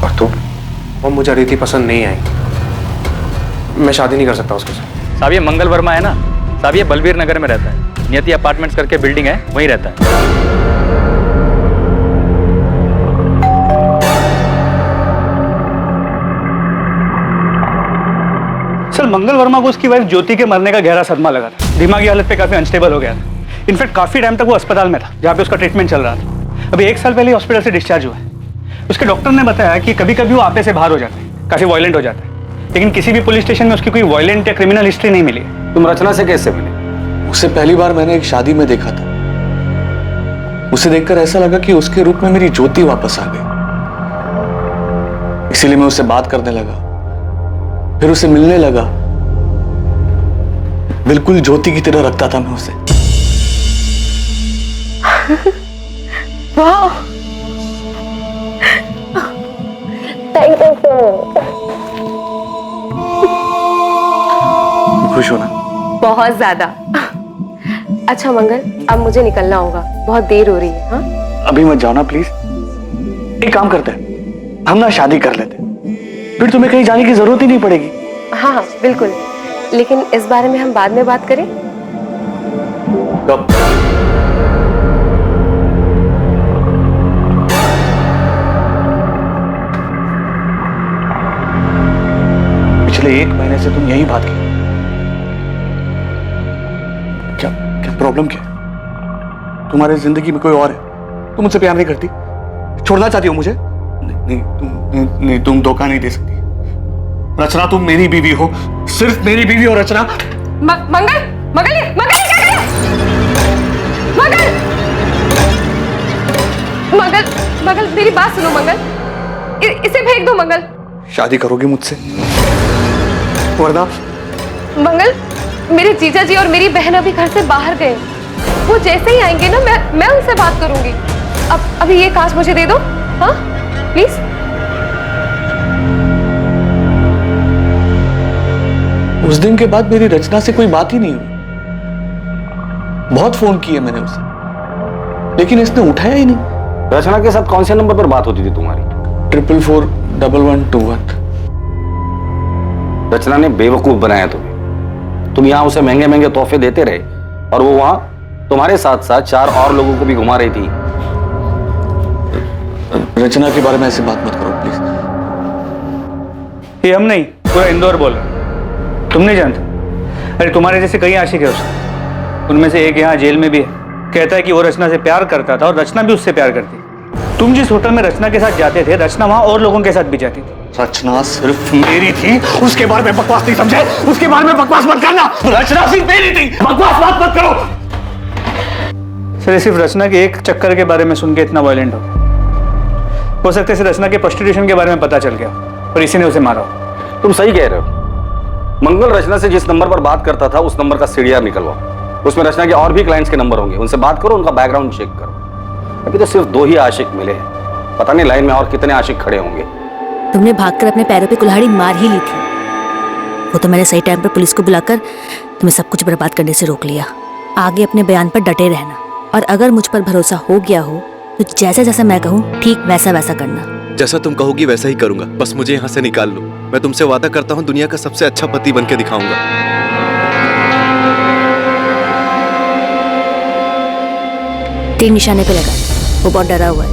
और तू? वो मुझे अदिति पसंद नहीं आई, मैं शादी नहीं कर सकता उसके साथ। साहब ये मंगल वर्मा है ना साहब, ये बलबीर नगर में रहता है, नियति अपार्टमेंट्स करके बिल्डिंग है, वहीं रहता है। सर मंगल वर्मा को उसकी वाइफ ज्योति के मरने का गहरा सदमा लगा था, दिमागी हालत पे काफी अनस्टेबल हो गया था। इनफैक्ट काफी टाइम तक वो अस्पताल में था जहाँ पे उसका ट्रीटमेंट चल रहा था। अभी 1 साल पहले हॉस्पिटल से डिस्चार्ज हुआ है। उसके डॉक्टर ने बताया कि कभी कभी वो आपे से बाहर हो जाते हैं, काफी वायलेंट हो जाता है, लेकिन किसी भी पुलिस स्टेशन में उसकी कोई वायलेंट या क्रिमिनल हिस्ट्री नहीं मिली। तुम रचना से कैसे मिले? उसे पहली बार मैंने एक शादी में देखा था। उसे देखकर ऐसा लगा कि उसके रूप में मेरी ज्योति वापस आ गई, इसीलिए मैं उससे बात करने लगा, फिर उसे मिलने लगा। बिल्कुल ज्योति की तरह रखता था मैं उसे। वाह, थैंक यू सो मच। खुश हो ना? बहुत ज्यादा। अच्छा मंगल, अब मुझे निकलना होगा, बहुत देर हो रही है। हाँ अभी मत जाओ ना प्लीज। एक काम करते हैं, हम ना शादी कर लेते हैं, फिर तुम्हें कहीं जाने की जरूरत ही नहीं पड़ेगी। हाँ हाँ बिल्कुल, लेकिन इस बारे में हम बाद में बात करें। कब? पिछले 1 महीने से तुम यही बात की। क्या क्या प्रॉब्लम क्या है? तुम्हारी जिंदगी में कोई और है, तुम मुझसे प्यार नहीं करती, छोड़ना चाहती हो मुझे? नहीं, तुम धोखा नहीं दे सकती। रचना तुम मेरी बीवी हो, सिर्फ मेरी बीवी हो रचना। मंगल, मंगल, मंगल क्या कर रहे हो? मंगल, मंगल, मंगल मेरी बात सुनो मंगल, इसे फेंक दो मंगल। शादी करोगी मुझसे वरना? मंगल, मेरे जीजा जी और मेरी बहन अभी घर से बाहर गए, वो जैसे ही आएंगे ना मैं उनसे बात करूंगी। अब अभी ये कांच मुझे दे दो, हाँ प्लीज। उस दिन के बाद मेरी रचना से कोई बात ही नहीं हुई। बहुत फोन किए मैंने उसे, लेकिन इसने उठाया ही नहीं। रचना के साथ कौन से नंबर पर बात होती थी तुम्हारी? 4441121। रचना ने बेवकूफ बनाया तुम्हें। तुम यहाँ उसे महंगे महंगे तोहफे देते रहे और वो वहां तुम्हारे साथ साथ 4 और लोगों को भी घुमा रही थी। रचना के बारे में ऐसी बात मत करो प्लीज। ये हम नहीं, पूरा इंदौर बोल रहा। तुम नहीं जानते? अरे तुम्हारे जैसे कई आशिक है उसके, उनमें से एक यहाँ जेल में भी है। कहता है कि वो रचना से प्यार करता था और रचना भी उससे प्यार करती। तुम जिस होटल में रचना के साथ जाते थे, रचना वहां और लोगों के साथ भी जाती थी। रचना सिर्फ मेरी थी, उसके बारे में बकवास नहीं समझे? उसके बारे में बकवास मत करना। रचना सिर्फ मेरी थी, बकवास बात मत करो। सर सिर्फ रचना के एक चक्कर के बारे में सुन के इतना वायलेंट हो सकता है रचना के प्रोस्टिट्यूशन के बारे में पता चल गया और इसी ने उसे मारा। तुम सही कह रहे हो। मंगल रचना से जिस नंबर पर बात करता था उस नंबर का सीडीआर निकलवाओ, उसमें रचना के और भी क्लाइंट्स के नंबर होंगे, उनसे बात करो, उनका बैकग्राउंड चेक करो। अभी तो सिर्फ 2 ही आशिक मिले हैं, पता नहीं लाइन में और कितने आशिक खड़े होंगे। तुमने भागकर अपने पैरों पे कुल्हाड़ी मार ही ली थी, वो तो मैंने सही टाइम पर पुलिस को बुलाकर तुम्हें सब कुछ बर्बाद करने से रोक लिया। आगे अपने बयान पर डटे रहना, और अगर मुझ पर भरोसा हो गया हो तो जैसे जैसे मैं कहूँ ठीक वैसा वैसा करना। जैसा तुम कहोगी वैसा ही करूंगा, बस मुझे यहाँ से निकाल लो। मैं तुमसे वादा करता हूँ दुनिया का सबसे अच्छा पति बन के दिखाऊंगा। तीर निशाने पे लगा, वो बहुत डरा हुआ है।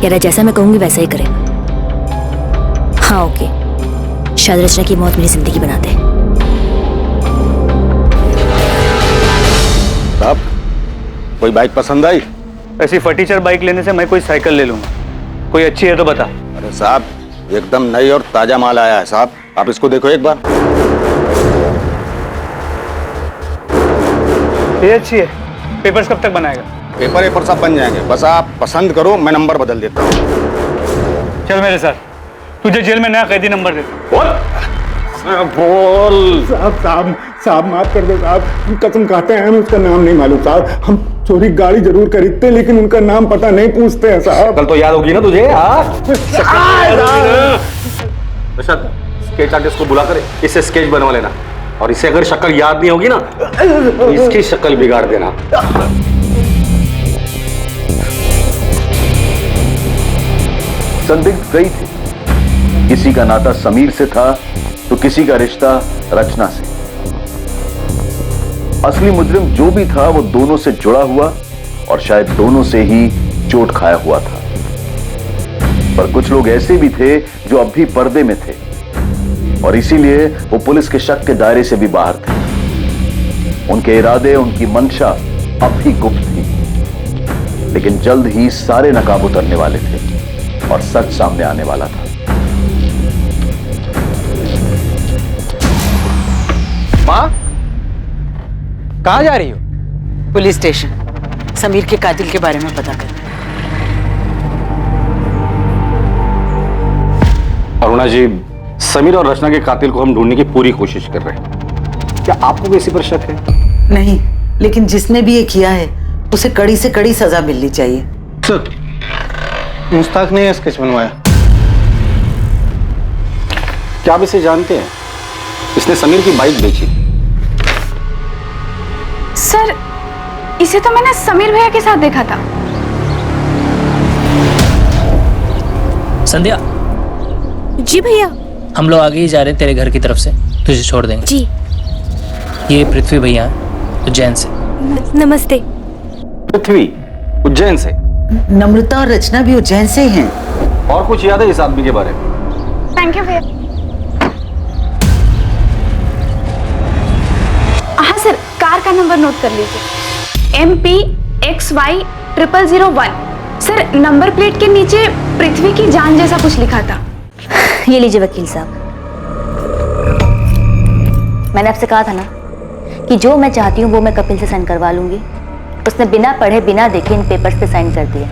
कह रहा जैसा मैं कहूंगी वैसा ही करेगा। हाँ ओके, शायद रचना की मौत मेरी जिंदगी बना दे। साहब, कोई बाइक पसंद आई? ऐसी फटीचर बाइक लेने से मैं कोई साइकिल ले लूंगा। कोई अच्छी है तो बता। अरे साहब, एकदम नई और ताजा माल आया है साहब, आप इसको देखो एक बार। ये अच्छी है। पेपर्स कब तक बनाएगा? पेपर सब बन जाएंगे, बस आप पसंद करो, मैं नंबर बदल देता हूँ। चल मेरे साथ, तुझे जेल में नया कैदी नंबर दे। बोल साहब माफ कर दो साहब, हम कसम खाते हैं हमें उसका नाम नहीं मालूम साहब। हम चोरी गाड़ी जरूर खरीदते लेकिन उनका नाम पता नहीं पूछते हैं साहब। कल तो याद होगी ना तुझे? स्केच आर्टिस्ट को बुला कर इससे स्केच बनवा लेना, और इसे अगर शक्ल याद नहीं होगी ना तो इसकी शक्ल बिगाड़ देना। संदिग्ध कई थे, किसी का नाता समीर से था तो किसी का रिश्ता रचना से। असली मुजरिम जो भी था वो दोनों से जुड़ा हुआ और शायद दोनों से ही चोट खाया हुआ था। पर कुछ लोग ऐसे भी थे जो अब भी पर्दे में थे और इसीलिए वो पुलिस के शक के दायरे से भी बाहर थे। उनके इरादे, उनकी मंशा अब भी गुप्त थी, लेकिन जल्द ही सारे नकाब उतरने वाले थे और सच सामने आने वाला था। माँ, कहाँ जा रही हो? पुलिस स्टेशन, समीर के कातिल के बारे में पता कर। अरुणा जी, समीर और रचना के कातिल को हम ढूंढने की पूरी कोशिश कर रहे हैं। क्या आपको किसी पर शक है? नहीं, लेकिन जिसने भी ये किया है उसे कड़ी से कड़ी सजा मिलनी चाहिए। सर, मुश्ताक ने स्केच बनवाया। क्या आप इसे जानते हैं? इसने समीर की बाइक बेची। सर, इसे तो मैंने समीर भैया के साथ देखा था। संध्या। जी भैया। हम लोग आगे ही जा रहे हैं तेरे घर की तरफ से, तुझे छोड़ देंगे। जी। ये पृथ्वी भैया उज्जैन से। नमस्ते। पृथ्वी उज्जैन से? नम्रता और रचना भी उज्जैन से ही हैं। और कुछ याद है इस आदमी के बारे में? थैंक यू भैया। हाँ सर, कार का नंबर नोट कर लीजिए, MPXY0001। सर, नंबर प्लेट के नीचे पृथ्वी की जान जैसा कुछ लिखा था। ये लीजिए वकील साहब, मैंने आपसे कहा था ना कि जो मैं चाहती हूँ वो मैं कपिल से साइन करवा लूंगी। उसने बिना पढ़े बिना देखे इन पेपर्स पे साइन कर दिए।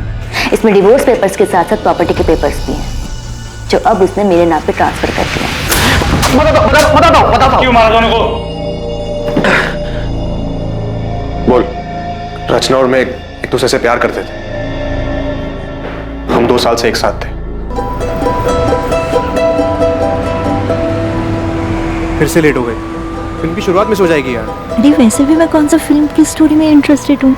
इसमें डिवोर्स पेपर्स के साथ साथ प्रॉपर्टी के पेपर्स भी हैं, जो अब उसने मेरे नाम पे ट्रांसफर कर दिया। बता दो। क्यों मारा दोनों को? बोल। रचना और मैं एक दूसरे से प्यार करते थे। हम 2 साल से एक साथ थे। फिर से लेट हो गए। फिल्म की शुरुआत में सो जाएगी यार। अरे वैसे भी मैं कौन सा फिल्म की स्टोरी में इंटरेस्टेड हूँ।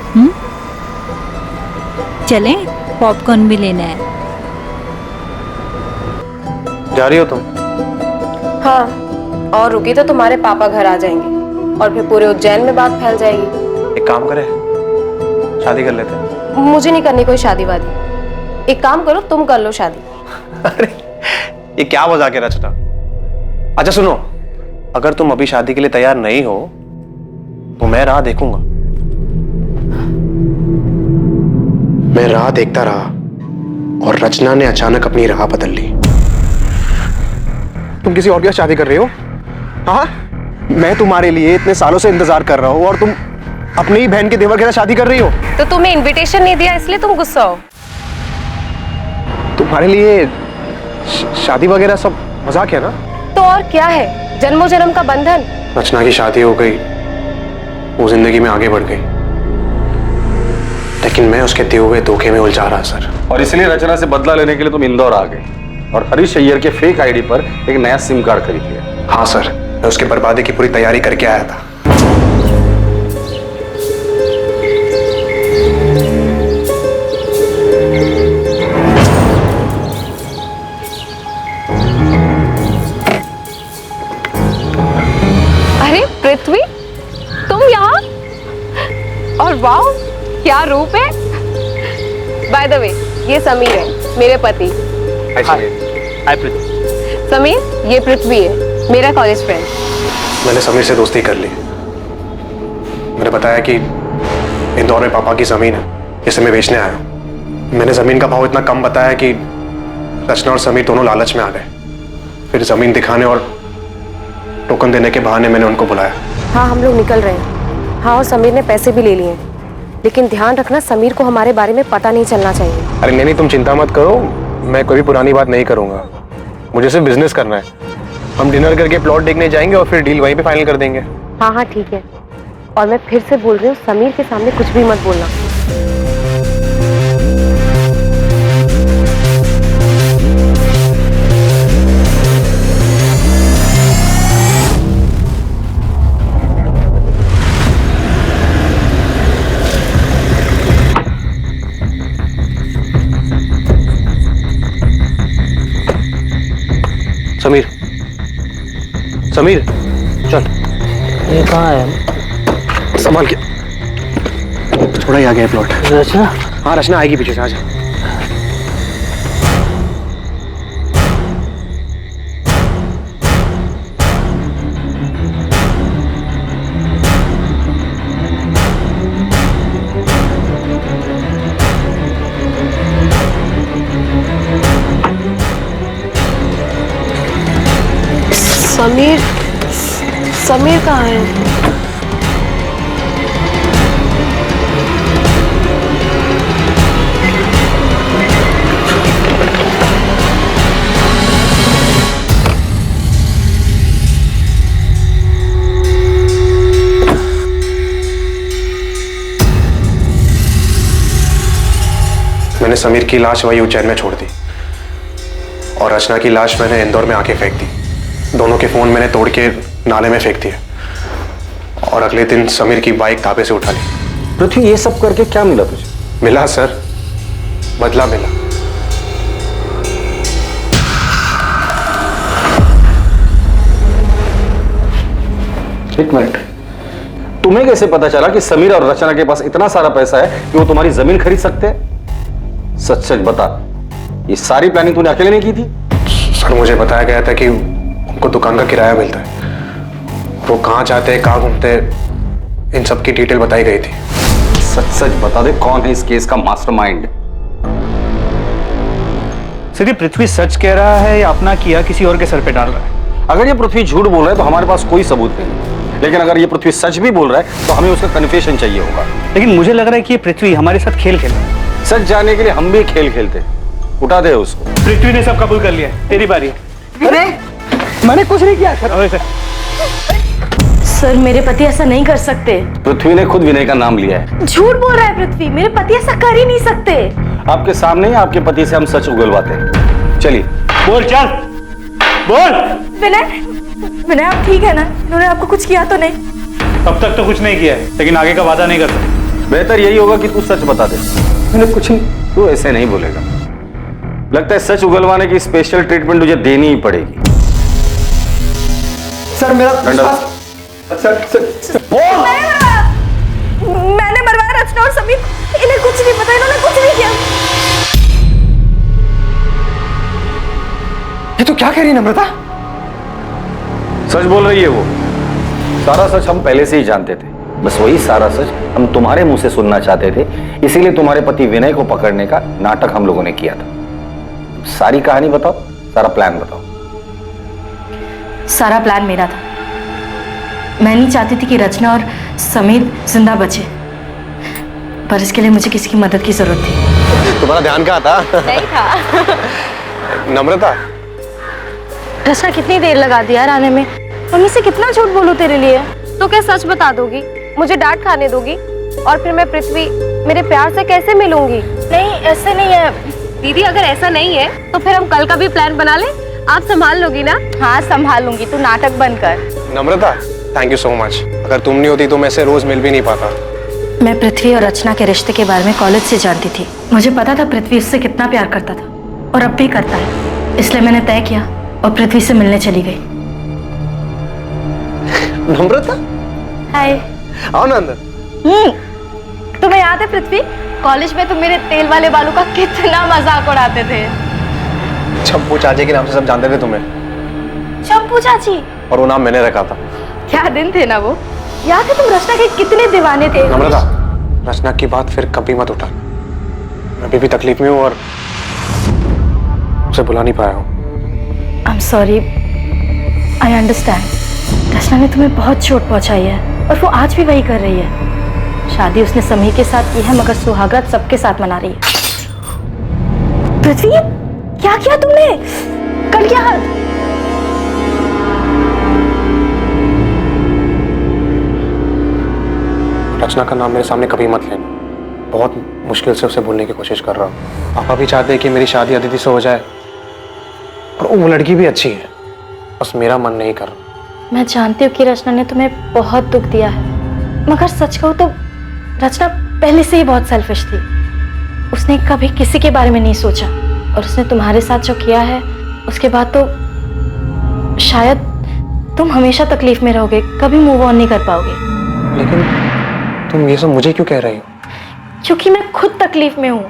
चलें, पॉपकॉर्न भी लेना है। जा रही हो तुम? हाँ, और रुकी तो तुम्हारे पापा घर आ जाएंगे और फिर पूरे उज्जैन में बात फैल जाएगी। एक काम करें, शादी कर लेते हैं। मुझे नहीं करनी कोई शादी वादी। एक काम करो, तुम कर लो शादी। अरे ये क्या मजाक है रचना। अच्छा सुनो, अगर तुम अभी शादी के लिए तैयार नहीं हो तो मैं राह देखूंगा। मैं राह देखता रहा और रचना ने अचानक अपनी राह बदल ली। तुम किसी और के साथ शादी कर रही हो? हाँ, मैं तुम्हारे लिए इतने सालों से इंतजार कर रहा हूं और तुम अपनी ही बहन के देवर के साथ शादी कर रही हो। तो तुम्हें इनविटेशन नहीं दिया इसलिए तुम गुस्सा हो? तुम्हारे लिए शादी वगैरह सब मजाक है ना? तो और क्या है, जन्मों जन्म का बंधन। रचना की शादी हो गई, वो जिंदगी में आगे बढ़ गई, लेकिन मैं उसके दिए हुए धोखे में उलझा रहा सर। और इसलिए रचना से बदला लेने के लिए तुम इंदौर आ गए और हरीश अय्यर के फेक आईडी पर एक नया सिम कार्ड खरीद लिया। हाँ सर, मैं उसके बर्बादी की पूरी तैयारी करके आया था। रूप है। बाय द वे, ये समीर है, मेरे पति। हाय पृथ्वी। समीर, ये पृथ्वी है, मेरा कॉलेज फ्रेंड। मैंने समीर से दोस्ती कर ली। मैंने बताया कि इंदौर में पापा की जमीन है, इसे मैं बेचने आया हूँ। मैंने जमीन का भाव इतना कम बताया कि रचना और समीर दोनों लालच में आ गए। फिर जमीन दिखाने और टोकन देने के बहाने मैंने उनको बुलाया। हाँ, हम लोग निकल रहे हैं। हाँ, और समीर ने पैसे भी ले लिए, लेकिन ध्यान रखना समीर को हमारे बारे में पता नहीं चलना चाहिए। अरे नहीं, तुम चिंता मत करो, मैं कोई भी पुरानी बात नहीं करूंगा। मुझे सिर्फ बिजनेस करना है। हम डिनर करके प्लॉट देखने जाएंगे और फिर डील वहीं पे फाइनल कर देंगे। हाँ हाँ ठीक है। और मैं फिर से बोल रही हूँ, समीर के सामने कुछ भी मत बोलना। समीर, समीर चल। ये कहाँ है? संभाल के, थोड़ा ही आगे है प्लॉट। रचना? हाँ, रचना आएगी पीछे से, आजा। समीर, समीर कहाँ है? मैंने समीर की लाश वही उज्जैन में छोड़ दी और रचना की लाश मैंने इंदौर में आके फेंक दी। दोनों के फोन मैंने तोड़ के नाले में फेंक दिए और अगले दिन समीर की बाइक ताबे से उठा ली। पृथ्वी, ये सब करके क्या मिला तुझे? मिला सर, बदला मिला। एक मिनट, तुम्हें कैसे पता चला कि समीर और रचना के पास इतना सारा पैसा है कि वो तुम्हारी जमीन खरीद सकते हैं? सच सच बता, ये सारी प्लानिंग तूने अकेले नहीं की थी? सर, मुझे बताया गया था कि उनको दुकान का किराया मिलता है, वो कहाँ जाते हैं, कहाँ घूमते हैं, इन सब की डिटेल बताई गई थी। सच सच बता दे, कौन है इस केस का मास्टरमाइंड? सर, ये पृथ्वी सच कह रहा है या अपना किया किसी और के सर पे डाल रहा है? अगर ये पृथ्वी झूठ बोल रहा है तो हमारे पास कोई सबूत नहीं, लेकिन अगर ये पृथ्वी सच भी बोल रहा है तो हमें उसका कन्फेशन चाहिए होगा। लेकिन मुझे लग रहा है कि ये पृथ्वी हमारे साथ खेल खेल रहा है। सच जानने के लिए हम भी खेल खेलते। उठा दे उसको। पृथ्वी ने सब कबूल कर लिया, तेरी बारी है। अरे मैंने कुछ नहीं किया सर। सर, मेरे पति ऐसा नहीं कर सकते। पृथ्वी ने खुद विनय का नाम लिया है। झूठ बोल रहा है पृथ्वी, मेरे पति ऐसा कर ही नहीं सकते। आपके सामने ही आपके पति से हम सच उगलवाते हैं। चलिए बोल, चल बोल। विनय, विनय आप ठीक है ना? इन्होंने आपको कुछ किया तो नहीं? अब तक तो कुछ नहीं किया है, लेकिन आगे का वादा नहीं कर सकते। बेहतर यही होगा कि तू सच बता दे। मैंने कुछ नहीं। तू ऐसे नहीं बोलेगा। लगता है सच उगलवाने की स्पेशल ट्रीटमेंट तुझे देनी ही पड़ेगी। सर मेरा मैंने मरवाया रचना और समीर, इन्हें कुछ नहीं पता, इन्होंने कुछ नहीं किया। ये तो क्या कह रही है नम्रता? सच बोल रही है वो। सारा सच हम पहले से ही जानते थे, बस वही सारा सच हम तुम्हारे मुंह से सुनना चाहते थे। इसीलिए तुम्हारे पति विनय को पकड़ने का नाटक हम लोगों ने किया था। सारी कहानी बताओ, सारा प्लान बताओ। सारा प्लान मेरा था। मैं नहीं चाहती थी कि रचना और समीर जिंदा बचे, पर इसके लिए मुझे किसी की मदद की जरूरत थी। तुम्हारा ध्यान कहाँ था? नहीं था। नम्रता, रचना कितनी देर लगा दी यार आने में। मम्मी से कितना झूठ बोलूं तेरे लिए? तो क्या सच बता दोगी? मुझे डांट खाने दोगी? और फिर मैं पृथ्वी मेरे प्यार से कैसे मिलूंगी? नहीं, ऐसे नहीं है दीदी। अगर ऐसा नहीं है तो फिर हम कल का भी प्लान बना लें। आप संभाल लोगी ना? हाँ संभाल लूंगी, तू नाटक बंद कर। नम्रता, थैंक यू सो मच। अगर तुम नहीं होती तो मैं से रोज मिल भी नहीं पाता। मैं पृथ्वी और रचना के रिश्ते के बारे में कॉलेज से जानती थी। मुझे पता था पृथ्वी उससे कितना प्यार करता था और अब भी करता है। इसलिए मैंने तय किया और पृथ्वी से मिलने चली गई। नम्रता, हाय। आओ ना अंदर। तुम्हें याद है पृथ्वी, कॉलेज में तुम मेरे तेल वाले बालों का कितना मजाक उड़ाते थे। चंपू चाची के नाम से सब जानते थे तुम्हें। चंपू चाची? और वो नाम मैंने रखा था। क्या दिन थे ना वो। याद है तुम रचना के कितने दीवाने थे। नम्रता, रचना की बात फिर कभी मत उठा। मैं अभी भी तकलीफ में हूँ और उसे बुला नहीं पाया हूँ। I am sorry, I understand. Rachna ने तुम्हें बहुत चोट पहुंचाई है और वो आज भी वही कर रही है। शादी उसने समीर के साथ की है, मगर सुहागरात सबके साथ मना रही है। पृथ्वी, क्या किया तुमने? कट गया हाथ। रचना का नाम मेरे सामने कभी मत लेना। बहुत मुश्किल से उसे बोलने की कोशिश कर रहा हूँ। पापा भी चाहते हैं कि मेरी शादी अदिति से हो जाए, और वो लड़की भी अच्छी है, बस मेरा मन नहीं कर रहा। मैं जानती हूँ कि रचना ने तुम्हें बहुत दुख दिया है, मगर सच कहूँ तो रचना पहले से ही बहुत सेल्फिश थी। उसने कभी किसी के बारे में नहीं सोचा, और उसने तुम्हारे साथ जो किया है उसके बाद तो शायद तुम हमेशा तकलीफ में रहोगे, कभी मूव ऑन नहीं कर पाओगे। लेकिन तुम ये सब मुझे क्यों कह रही हो? क्योंकि मैं खुद तकलीफ में हूँ।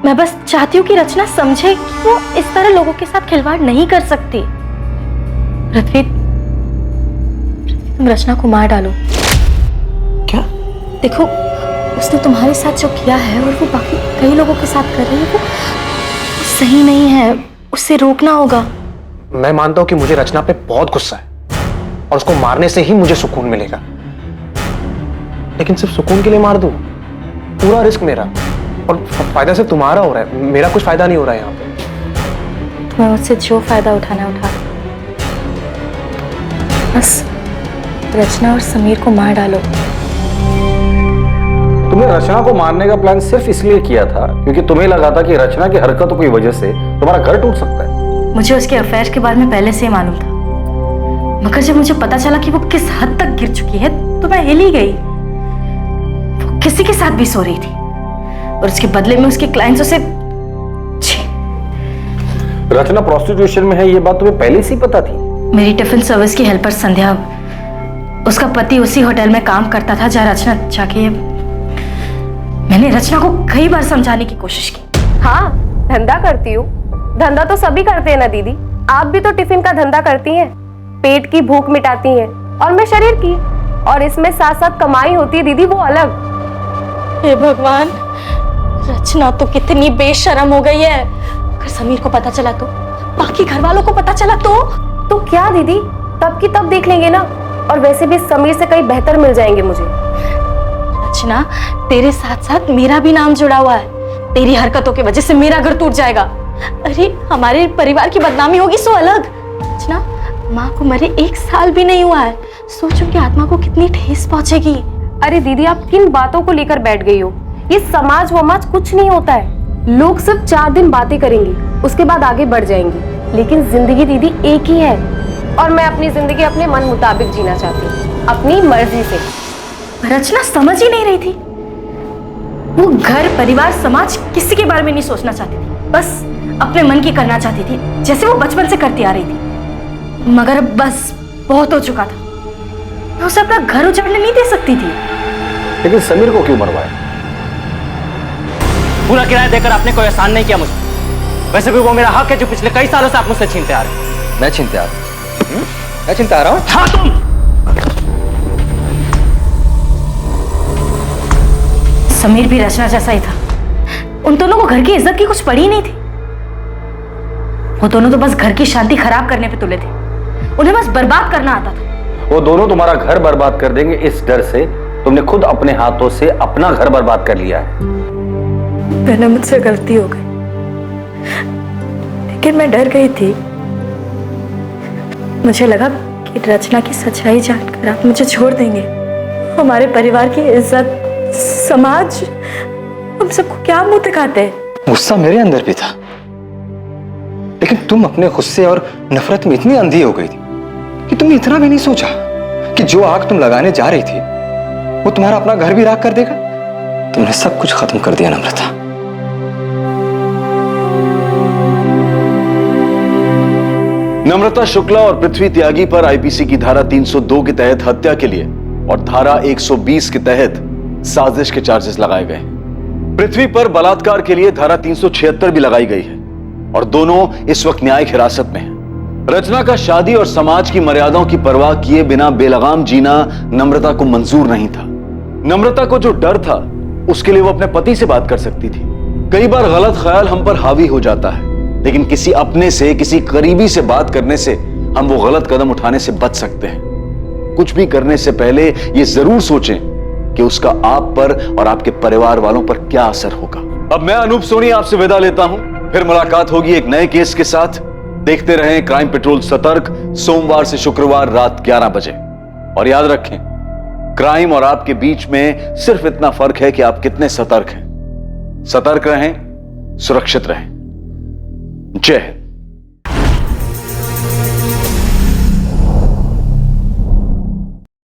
मैं बस चाहती हूँ कि रचना समझे कि वो इस तरह लोगों के साथ खिलवाड़ नहीं कर सकती। पृथ्वी, तुम रचना को मार डालो। क्या? देखो, उसने तुम्हारे साथ जो किया है और वो बाकी कई लोगों के साथ कर रही है, वो सही नहीं है। उससे रोकना होगा। मैं मानता हूँ कि मुझे रचना पे बहुत गुस्सा है और उसको मारने से ही मुझे सुकून मिलेगा, लेकिन सिर्फ सुकून के लिए मार दूं? पूरा रिस्क मेरा, और फायदा सिर्फ तुम्हारा हो रहा है, मेरा कुछ फायदा नहीं हो रहा है यहाँ पे। तुम्हें मुझसे जो फायदा उठाना है उठा लो, बस रचना और समीर को मार डालो। तुमने रचना को मारने का प्लान सिर्फ इसलिए किया था क्योंकि तुम्हें लगा था कि रचना की हरकतों की वजह से तुम्हारा घर टूट सकता है। मुझे उसके अफेयर के बारे में पहले से ही मालूम था, मगर जब मुझे पता चला कि वो किस हद तक गिर चुकी है तो मैं हिल ही गई। वो किसी के साथ भी सो रही थी और उसके बदले में उसके क्लाइंट्स उसे। रचना प्रोस्टिट्यूशन में है, ये बात तुम्हें पहले से ही पता थी? मेरी टिफिन सर्विस की हेल्पर संध्या, उसका पति उसी होटल में काम करता था जहाँ रचना जाके। मैंने रचना को कई बार समझाने की कोशिश की। हाँ, धंधा करती हूँ। धंधा तो सभी करते हैं ना दीदी। आप भी तो टिफिन का धंधा करती हैं, पेट की भूख मिटाती हैं, और मैं शरीर की। और इसमें साथ साथ कमाई होती है दीदी, वो अलग। हे भगवान, रचना तो कितनी बेशर्म हो गई है। अगर समीर को पता चला तो, बाकी घर वालों को पता चला तो क्या दीदी, तब की तब देख लेंगे ना। और वैसे भी समीर से कई बेहतर मिल जाएंगे मुझे। रचना, तेरे साथ साथ मेरा भी नाम जुड़ा हुआ है। तेरी हरकतों की वजह से मेरा घर टूट जाएगा। अरे हमारे परिवार की बदनामी होगी सो अलग। रचना, माँ को मरे 1 साल भी नहीं हुआ है, सोच उनकी आत्मा को कितनी ठेस पहुंचेगी। अरे दीदी, आप किन बातों को लेकर बैठ गई हो? ये समाज वमाज कुछ नहीं होता है। लोग सिर्फ 4 दिन बातें करेंगे, उसके बाद आगे बढ़ जाएंगे, लेकिन जिंदगी दीदी एक ही है। और मैं अपनी जिंदगी अपने मन मुताबिक जीना चाहती हूँ, अपनी मर्जी से। रचना समझ ही नहीं रही थी। वो घर, परिवार, समाज किसी के बारे में नहीं सोचना चाहती थी, बस अपने मन की करना चाहती थी, जैसे वो बचपन से करती आ रही थी। मगर अब बस बहुत हो चुका था। मैं उसे अपना घर उजाड़ने नहीं दे सकती थी। लेकिन समीर को क्यों मरवाया? पूरा किराया देकर आपने कोई एहसान नहीं किया मुझे। वैसे भी वो मेरा हक है जो पिछले कई सालों से आप मुझसे छीनते आ रहे हैं। मैं छीनते आ रहा हूँ? मैं छीनते आ रहा हूँ? हाँ, तुम। समीर भी रचना जैसा ही था। उन दोनों को घर की इज्जत की कुछ पड़ी नहीं थी। वो दोनों तो बस घर की शांति खराब करने पे तुले थे। उन्हें बस बर्बाद करना आता था। वो दोनों तुम्हारा घर बर्बाद कर देंगे, इस डर से तुमने खुद अपने हाथों से अपना घर बर्बाद कर लिया है। मैंने मुझसे गलती हो गई, लेकिन मैं डर गई थी। मुझे लगा कि रचना की सच्चाई जानकर आप मुझे छोड़ देंगे। हमारे परिवार की इज्जत, समाज, हम सबको क्या मुंह दिखाते? गुस्सा मेरे अंदर भी था, लेकिन तुम अपने गुस्से और नफरत में इतनी अंधी हो गई थी कि तुमने इतना भी नहीं सोचा कि जो आग तुम लगाने जा रही थी वो तुम्हारा अपना घर भी राख कर देगा। तुमने सब कुछ खत्म कर दिया नम्रता। नम्रता शुक्ला और पृथ्वी त्यागी पर आईपीसी की धारा 302 के तहत हत्या के लिए और धारा 120 के तहत साजिश के चार्जेस लगाए गए। पृथ्वी पर बलात्कार के लिए धारा 376 भी लगाई गई है और दोनों इस वक्त न्यायिक हिरासत में हैं। रचना का शादी और समाज की मर्यादाओं की परवाह किए बिना बेलगाम जीना नम्रता को मंजूर नहीं था। नम्रता को जो डर था उसके लिए वो अपने पति से बात कर सकती थी। कई बार गलत ख्याल हम पर हावी हो जाता है, लेकिन किसी अपने से, किसी करीबी से बात करने से हम वो गलत कदम उठाने से बच सकते हैं। कुछ भी करने से पहले ये जरूर सोचें कि उसका आप पर और आपके परिवार वालों पर क्या असर होगा। अब मैं अनूप सोनी आपसे विदा लेता हूं, फिर मुलाकात होगी एक नए केस के साथ। देखते रहें क्राइम पेट्रोल सतर्क, सोमवार से शुक्रवार रात 11 बजे। और याद रखें, क्राइम और आपके बीच में सिर्फ इतना फर्क है कि आप कितने सतर्क हैं। सतर्क रहें, सुरक्षित रहें। जय हिंद।